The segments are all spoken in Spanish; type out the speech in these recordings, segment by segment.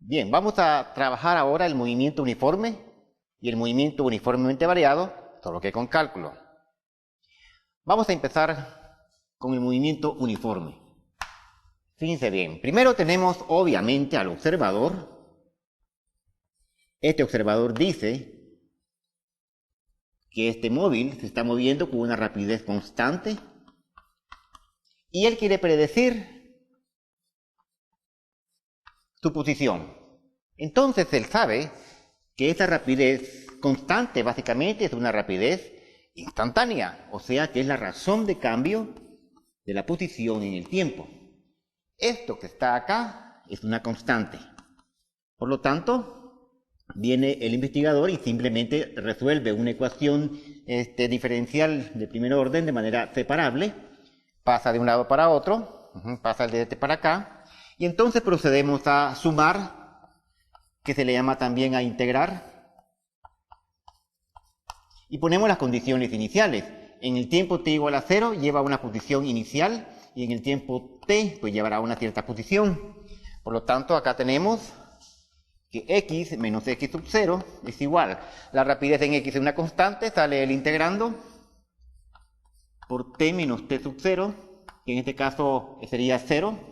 Bien, vamos a trabajar ahora el movimiento uniforme y el movimiento uniformemente variado, solo que con cálculo. Vamos a empezar con el movimiento uniforme. Fíjense bien, primero tenemos obviamente al observador. Este observador dice que este móvil se está moviendo con una rapidez constante y él quiere predecir su posición. Entonces él sabe que esa rapidez constante básicamente es una rapidez instantánea, o sea que es la razón de cambio de la posición en el tiempo. Esto que está acá es una constante. Por lo tanto, viene el investigador y simplemente resuelve una ecuación diferencial de primer orden de manera separable, pasa de un lado para otro, pasa de este para acá, y entonces procedemos a sumar, que se le llama también a integrar, y ponemos las condiciones iniciales. En el tiempo t igual a 0 lleva una posición inicial, y en el tiempo t pues llevará una cierta posición. Por lo tanto, acá tenemos que x menos x sub 0 es igual. La rapidez en x es una constante, sale el integrando por t menos t sub 0, que en este caso sería 0.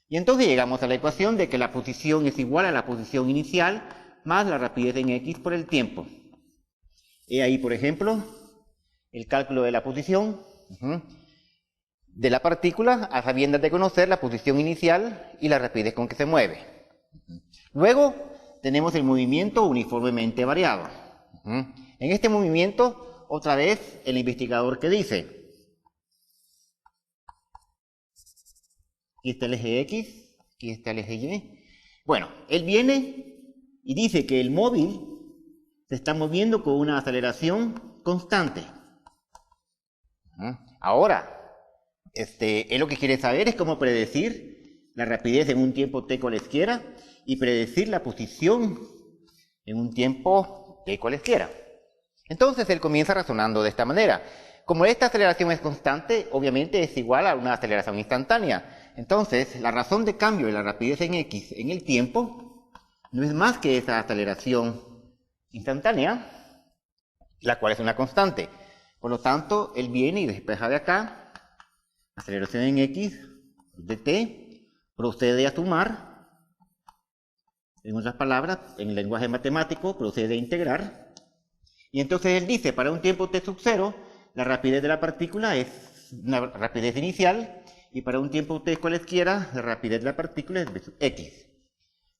Y entonces llegamos a la ecuación de que la posición es igual a la posición inicial más la rapidez en x por el tiempo. He ahí, por ejemplo, el cálculo de la posición de la partícula a sabiendas de conocer la posición inicial y la rapidez con que se mueve. Luego tenemos el movimiento uniformemente variado. En este movimiento, otra vez, el investigador que dice: aquí está el eje X, aquí está el eje Y. Bueno, él viene y dice que el móvil se está moviendo con una aceleración constante. Ahora, él lo que quiere saber es cómo predecir la rapidez en un tiempo t cualesquiera y predecir la posición en un tiempo t cualesquiera. Entonces él comienza razonando de esta manera. Como esta aceleración es constante, obviamente es igual a una aceleración instantánea. Entonces, la razón de cambio de la rapidez en x en el tiempo no es más que esa aceleración instantánea, la cual es una constante. Por lo tanto, él viene y despeja de acá, aceleración en x de t, procede a sumar, en otras palabras, en el lenguaje matemático, procede a integrar, y entonces él dice, para un tiempo t sub 0, la rapidez de la partícula es una rapidez inicial, y para un tiempo t cualesquiera, la rapidez de la partícula es v sub x.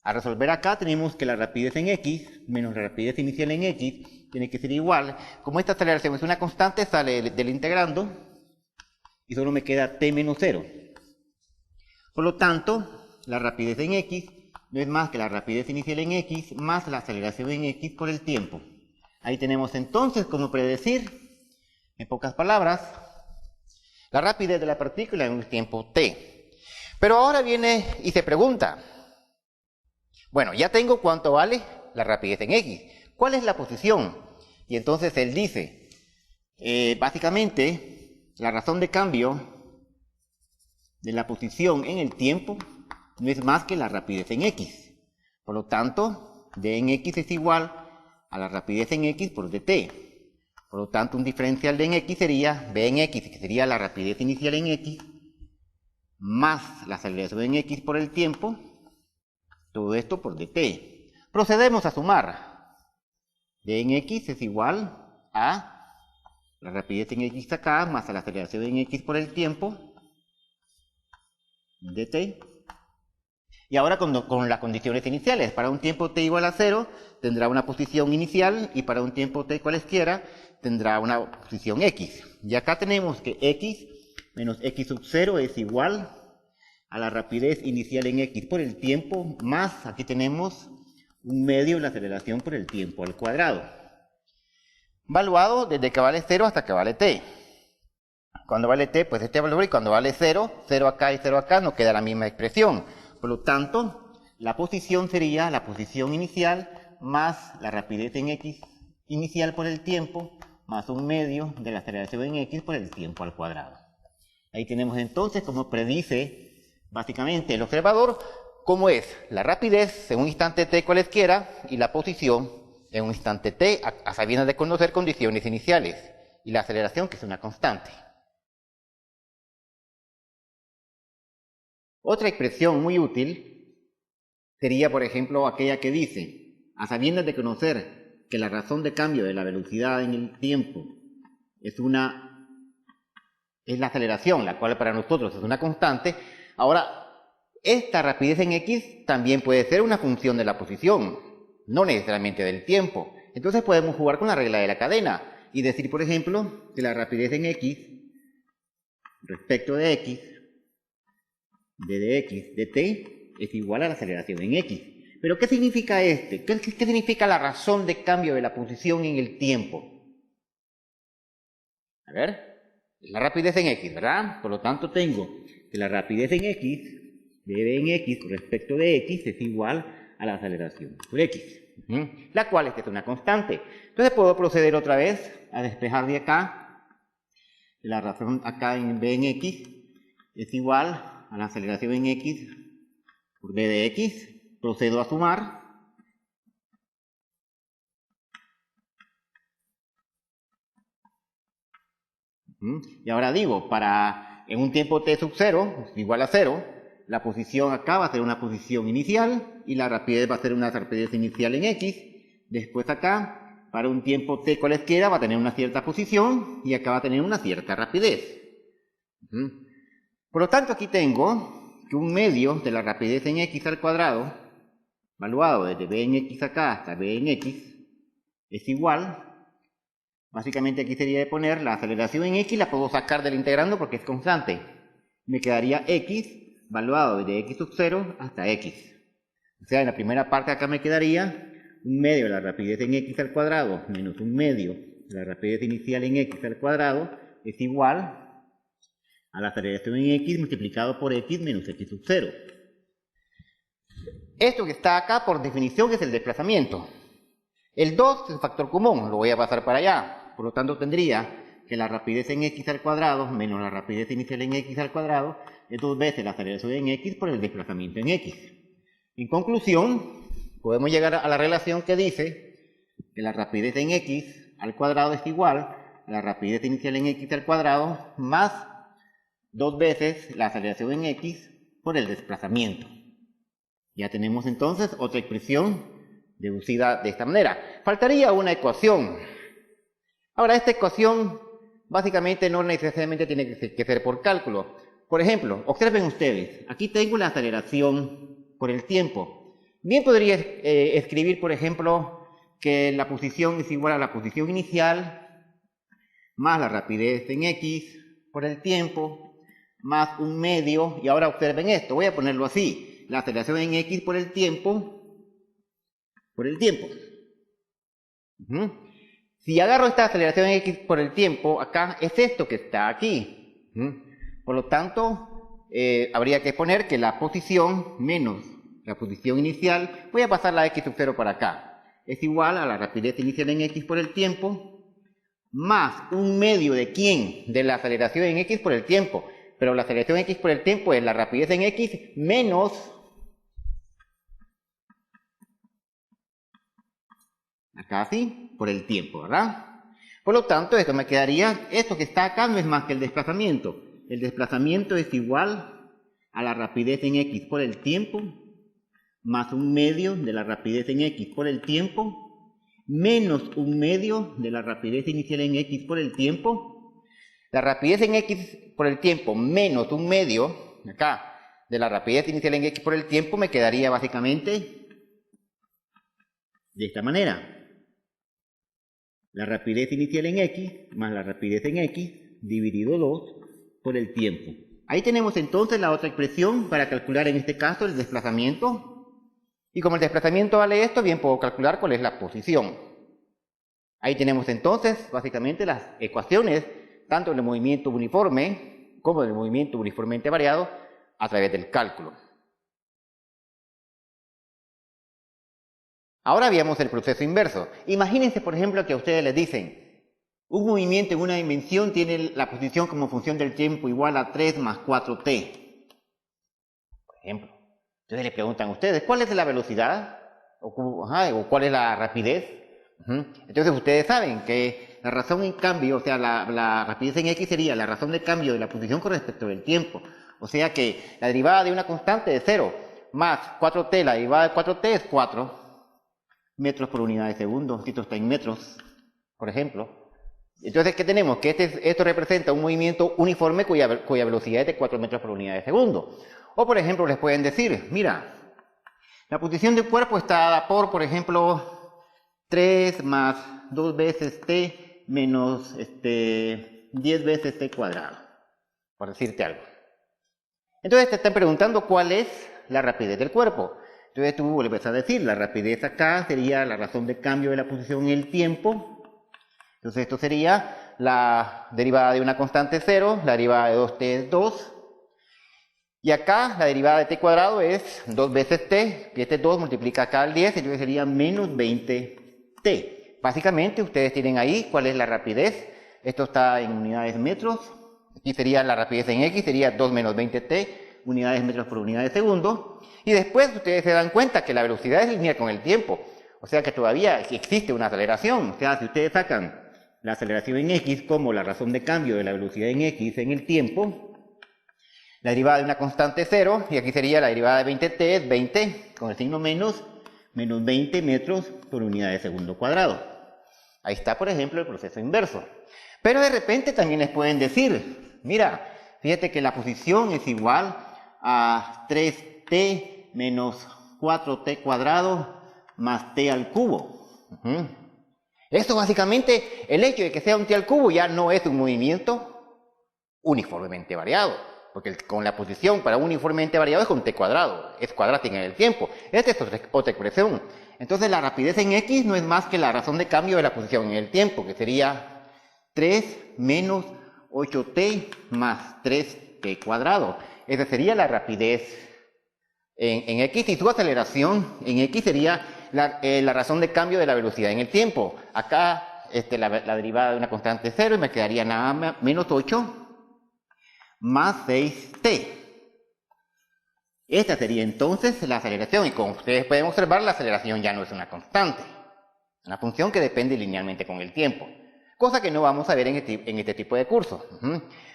Al resolver acá tenemos que la rapidez en x menos la rapidez inicial en x tiene que ser igual. Como esta aceleración es una constante, sale del integrando y solo me queda t menos 0. Por lo tanto, la rapidez en x no es más que la rapidez inicial en x más la aceleración en x por el tiempo. Ahí tenemos entonces cómo predecir, en pocas palabras, la rapidez de la partícula en un tiempo t. Pero ahora viene y se pregunta, bueno, ya tengo cuánto vale la rapidez en x, ¿cuál es la posición? Y entonces él dice, básicamente, la razón de cambio de la posición en el tiempo no es más que la rapidez en x. Por lo tanto, d en x es igual a la rapidez en x por dt. Por lo tanto, un diferencial de en x sería b en x, que sería la rapidez inicial en x, más la aceleración en x por el tiempo, todo esto por dt. Procedemos a sumar. d en x es igual a la rapidez en x acá, más a la aceleración en x por el tiempo, dt. Y ahora con las condiciones iniciales. Para un tiempo t igual a 0, tendrá una posición inicial, y para un tiempo t cualesquiera, tendrá una posición x. Y acá tenemos que x menos x sub 0 es igual a la rapidez inicial en x por el tiempo, más aquí tenemos un medio de la aceleración por el tiempo al cuadrado. Valuado desde que vale 0 hasta que vale t. Cuando vale t, pues este valor, y cuando vale 0, 0 acá y 0 acá, nos queda la misma expresión. Por lo tanto, la posición sería la posición inicial más la rapidez en x inicial por el tiempo, más un medio de la aceleración en x por el tiempo al cuadrado. Ahí tenemos entonces cómo predice básicamente el observador cómo es la rapidez en un instante t cualesquiera y la posición en un instante t a sabiendas de conocer condiciones iniciales y la aceleración, que es una constante. Otra expresión muy útil sería, por ejemplo, aquella que dice, a sabiendas de conocer que la razón de cambio de la velocidad en el tiempo es la aceleración, la cual para nosotros es una constante. Ahora, esta rapidez en x también puede ser una función de la posición, no necesariamente del tiempo. Entonces podemos jugar con la regla de la cadena y decir, por ejemplo, que la rapidez en x respecto de x, de dx, de t, es igual a la aceleración en x. ¿Pero qué significa este? ¿Qué significa la razón de cambio de la posición en el tiempo? A ver, la rapidez en x, ¿verdad? Por lo tanto tengo que la rapidez en x, de v en x respecto de x, es igual a la aceleración por x, la cual es una constante. Entonces puedo proceder otra vez a despejar de acá. La razón acá en v en x es igual a la aceleración en x por v de x. Procedo a sumar. Y ahora digo, en un tiempo t sub 0, igual a 0, la posición acá va a ser una posición inicial y la rapidez va a ser una rapidez inicial en x. Después acá, para un tiempo t cualesquiera, va a tener una cierta posición y acá va a tener una cierta rapidez. Por lo tanto, aquí tengo que un medio de la rapidez en x al cuadrado, evaluado desde v en x acá hasta v en x, es igual. Básicamente aquí sería de poner la aceleración en x, la puedo sacar del integrando porque es constante. Me quedaría x, evaluado desde x sub 0 hasta x. O sea, en la primera parte acá me quedaría un medio de la rapidez en x al cuadrado menos un medio de la rapidez inicial en x al cuadrado es igual a la aceleración en x multiplicado por x menos x sub 0. Esto que está acá por definición es el desplazamiento. El 2 es un factor común, lo voy a pasar para allá. Por lo tanto tendría que la rapidez en x al cuadrado menos la rapidez inicial en x al cuadrado es 2 veces la aceleración en x por el desplazamiento en x. En conclusión, podemos llegar a la relación que dice que la rapidez en x al cuadrado es igual a la rapidez inicial en x al cuadrado más 2 veces la aceleración en x por el desplazamiento. Ya tenemos entonces otra expresión deducida de esta manera. Faltaría una ecuación. Ahora, esta ecuación básicamente no necesariamente tiene que ser por cálculo. Por ejemplo, observen ustedes, aquí tengo la aceleración por el tiempo. Bien podría escribir, por ejemplo, que la posición es igual a la posición inicial más la rapidez en x por el tiempo más un medio, y ahora observen esto, voy a ponerlo así, la aceleración en x por el tiempo, Si agarro esta aceleración en x por el tiempo, acá es esto que está aquí. Por lo tanto, habría que poner que la posición menos la posición inicial, voy a pasar la x sub 0 para acá, es igual a la rapidez inicial en x por el tiempo, más un medio de ¿quién? De la aceleración en x por el tiempo. Pero la aceleración en x por el tiempo es la rapidez en x menos acá así, por el tiempo, ¿verdad? Por lo tanto, esto me quedaría, esto que está acá no es más que el desplazamiento. El desplazamiento es igual a la rapidez en x por el tiempo, más un medio de la rapidez en x por el tiempo, menos un medio de la rapidez inicial en x por el tiempo. La rapidez en x por el tiempo menos un medio, acá, de la rapidez inicial en x por el tiempo me quedaría básicamente de esta manera. La rapidez inicial en x más la rapidez en x dividido 2 por el tiempo. Ahí tenemos entonces la otra expresión para calcular en este caso el desplazamiento. Y como el desplazamiento vale esto, bien puedo calcular cuál es la posición. Ahí tenemos entonces básicamente las ecuaciones, tanto del movimiento uniforme como del movimiento uniformemente variado, a través del cálculo. Ahora veamos el proceso inverso. Imagínense, por ejemplo, que a ustedes les dicen un movimiento en una dimensión tiene la posición como función del tiempo igual a 3 más 4t. Por ejemplo. Entonces le preguntan a ustedes, ¿cuál es la velocidad? O ¿cuál es la rapidez? Entonces ustedes saben que la razón en cambio, o sea, la rapidez en x sería la razón de cambio de la posición con respecto del tiempo. O sea que la derivada de una constante es 0, más 4t, la derivada de 4t es 4 metros por unidad de segundo. Esto está en metros, por ejemplo. Entonces, ¿qué tenemos? Que esto representa un movimiento uniforme cuya velocidad es de 4 metros por unidad de segundo. O, por ejemplo, les pueden decir, mira, la posición del cuerpo está dada por ejemplo, 3 más 2 veces t menos 10 veces t cuadrado, por decirte algo. Entonces te están preguntando cuál es la rapidez del cuerpo. Entonces tú le vas a decir, la rapidez acá sería la razón de cambio de la posición en el tiempo. Entonces esto sería la derivada de una constante 0, la derivada de 2t es 2. Y acá la derivada de t cuadrado es 2 veces t, y este 2 multiplica acá al 10, entonces sería menos 20t. Básicamente ustedes tienen ahí cuál es la rapidez. Esto está en unidades metros. Aquí sería la rapidez en x, sería 2 menos 20t, unidades metros por unidad de segundo. Y después ustedes se dan cuenta que la velocidad es lineal con el tiempo. O sea que todavía existe una aceleración. O sea, si ustedes sacan la aceleración en x como la razón de cambio de la velocidad en x en el tiempo, la derivada de una constante 0, y aquí sería la derivada de 20t, es 20, con el signo menos 20 metros por unidad de segundo cuadrado. Ahí está, por ejemplo, el proceso inverso. Pero de repente también les pueden decir, mira, fíjate que la posición es igual a 3t menos 4t cuadrado más t al cubo. Esto básicamente, el hecho de que sea un t al cubo ya no es un movimiento uniformemente variado, porque con la posición para uniformemente variado es con t cuadrado, es cuadrática en el tiempo. Esta es otra expresión. Entonces la rapidez en x no es más que la razón de cambio de la posición en el tiempo, que sería 3 menos 8t más 3t cuadrado. Esa sería la rapidez en x, y su aceleración en x sería la razón de cambio de la velocidad en el tiempo. Acá la derivada de una constante 0 y me quedaría nada más menos 8 más 6t. Esta sería entonces la aceleración, y como ustedes pueden observar, la aceleración ya no es una constante, es una función que depende linealmente con el tiempo, cosa que no vamos a ver en este tipo de cursos.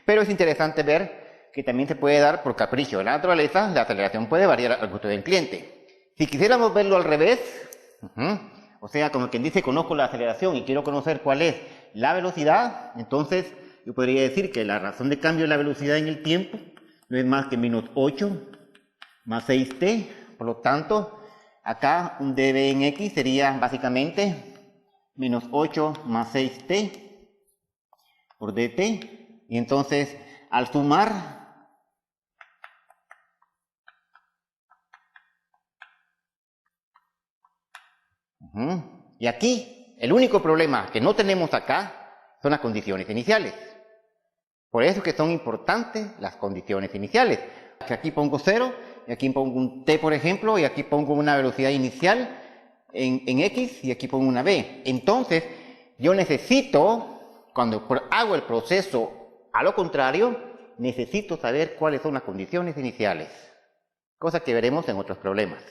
Pero es interesante ver que también se puede dar por capricho de la naturaleza, la aceleración puede variar al gusto del cliente. Si quisiéramos verlo al revés, o sea, como quien dice, conozco la aceleración y quiero conocer cuál es la velocidad, entonces yo podría decir que la razón de cambio de la velocidad en el tiempo no es más que menos 8 más 6t, por lo tanto, acá un dv en x sería básicamente menos 8 más 6t por dt, y entonces al sumar, y aquí el único problema que no tenemos acá son las condiciones iniciales. Por eso que son importantes las condiciones iniciales. Que aquí pongo 0, y aquí pongo un t, por ejemplo, y aquí pongo una velocidad inicial en x, y aquí pongo una b. Entonces, yo necesito, cuando hago el proceso a lo contrario, necesito saber cuáles son las condiciones iniciales. Cosa que veremos en otros problemas.